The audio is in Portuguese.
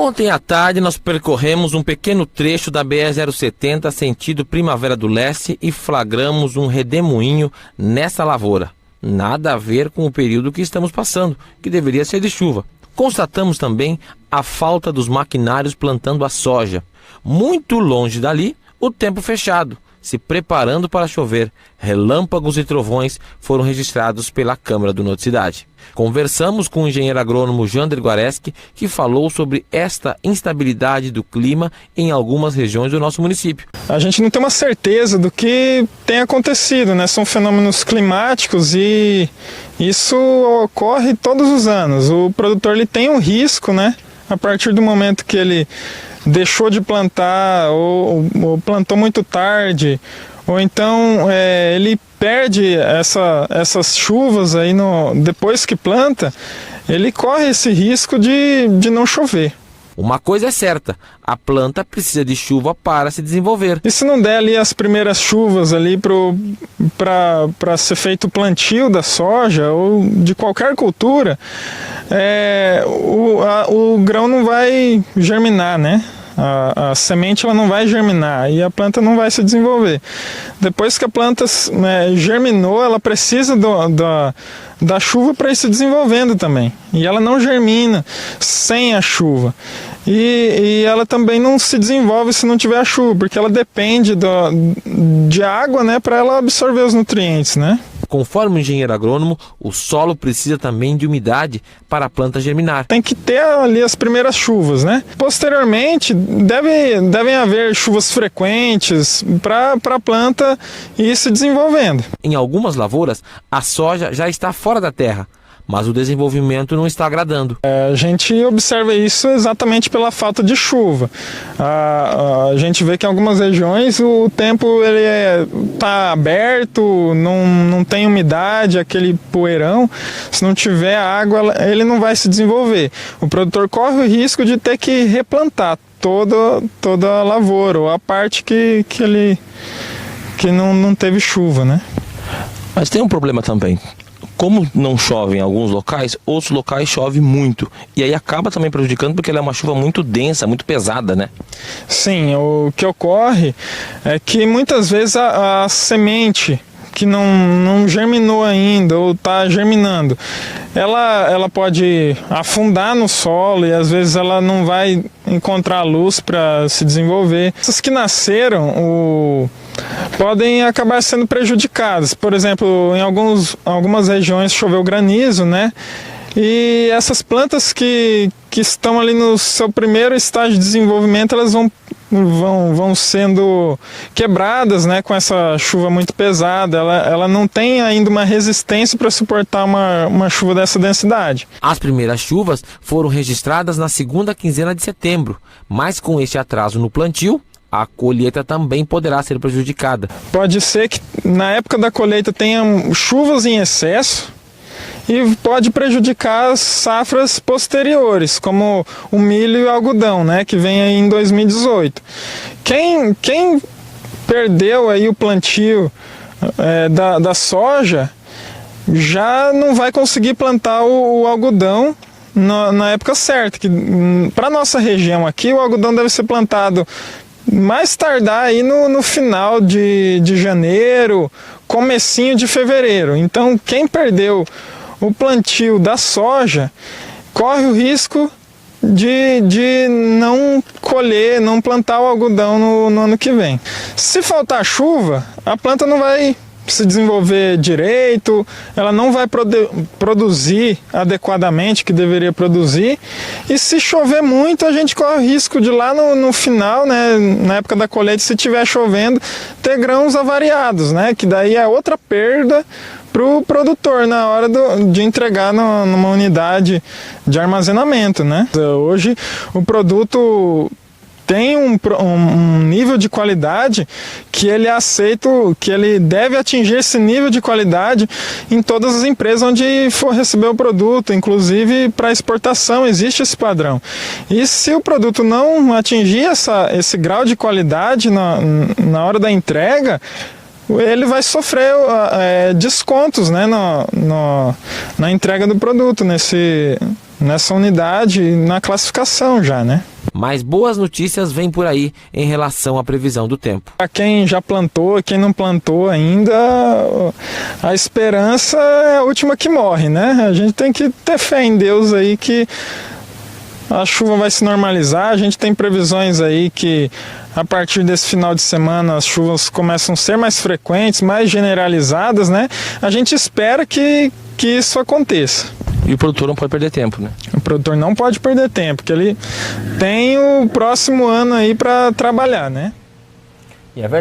Ontem à tarde nós percorremos um pequeno trecho da BR-070 sentido Primavera do Leste e flagramos um redemoinho nessa lavoura. Nada a ver com o período que estamos passando, que deveria ser de chuva. Constatamos também a falta dos maquinários plantando a soja. Muito longe dali, o tempo fechado, se preparando para chover. Relâmpagos e trovões foram registrados pela Câmara do Noticidade. Conversamos com o engenheiro agrônomo Jander Guareschi, que falou sobre esta instabilidade do clima em algumas regiões do nosso município. A gente não tem uma certeza do que tem acontecido, né? São fenômenos climáticos e isso ocorre todos os anos. O produtor ele tem um risco, né? A partir do momento que ele deixou de plantar ou plantou muito tarde, ou então ele perde essas chuvas aí depois que planta, ele corre esse risco de não chover. Uma coisa é certa, a planta precisa de chuva para se desenvolver. E se não der ali as primeiras chuvas ali para ser feito o plantio da soja ou de qualquer cultura, o grão não vai germinar, né? A semente ela não vai germinar e a planta não vai se desenvolver. Depois que a planta germinou, ela precisa da chuva para ir se desenvolvendo também. E ela não germina sem a chuva. E ela também não se desenvolve se não tiver a chuva, porque ela depende de água, né, para ela absorver os nutrientes, né? Conforme o engenheiro agrônomo, o solo precisa também de umidade para a planta germinar. Tem que ter ali as primeiras chuvas, né? Posteriormente, devem haver chuvas frequentes para a planta ir se desenvolvendo. Em algumas lavouras, a soja já está fora da terra, mas o desenvolvimento não está agradando. A gente observa isso exatamente pela falta de chuva. A gente vê que em algumas regiões o tempo está aberto, não tem umidade, aquele poeirão. Se não tiver água, ele não vai se desenvolver. O produtor corre o risco de ter que replantar toda a lavoura, ou a parte que não teve chuva, né? Mas tem um problema também. Como não chove em alguns locais, outros locais chove muito. E aí acaba também prejudicando porque ela é uma chuva muito densa, muito pesada, né? Sim, o que ocorre é que muitas vezes a semente que não germinou ainda ou está germinando, ela pode afundar no solo e às vezes ela não vai encontrar luz para se desenvolver. Essas que nasceram podem acabar sendo prejudicadas. Por exemplo, em algumas regiões choveu granizo, né? E essas plantas que estão ali no seu primeiro estágio de desenvolvimento, elas vão sendo quebradas, né, com essa chuva muito pesada. Ela não tem ainda uma resistência para suportar uma chuva dessa densidade. As primeiras chuvas foram registradas na segunda quinzena de setembro, mas com este atraso no plantio, a colheita também poderá ser prejudicada. Pode ser que na época da colheita tenha chuvas em excesso e pode prejudicar as safras posteriores, como o milho e o algodão, né, que vem aí em 2018. Quem perdeu aí o plantio da soja já não vai conseguir plantar o algodão na época certa. Para nossa região aqui, o algodão deve ser plantado mais tardar aí no final de janeiro, comecinho de fevereiro. Então, quem perdeu o plantio da soja corre o risco de não colher, não plantar o algodão no ano que vem. Se faltar chuva, a planta não vai se desenvolver direito, ela não vai produzir adequadamente o que deveria produzir, e se chover muito a gente corre o risco de lá no final, né, na época da colheita, se estiver chovendo, ter grãos avariados, né, que daí é outra perda para o produtor na hora de entregar numa unidade de armazenamento, né. Hoje o produto tem um nível de qualidade que ele é aceito, que ele deve atingir esse nível de qualidade em todas as empresas onde for receber o produto, inclusive para exportação existe esse padrão. E se o produto não atingir esse grau de qualidade na hora da entrega, ele vai sofrer descontos, né, na entrega do produto, nessa unidade, na classificação já, né? Mas boas notícias vêm por aí em relação à previsão do tempo. Para quem já plantou, quem não plantou ainda, a esperança é a última que morre, né? A gente tem que ter fé em Deus aí que a chuva vai se normalizar. A gente tem previsões aí que a partir desse final de semana as chuvas começam a ser mais frequentes, mais generalizadas, né? A gente espera que isso aconteça. E o produtor não pode perder tempo, né? O produtor não pode perder tempo, porque ele tem o próximo ano aí para trabalhar, né? E é verdade.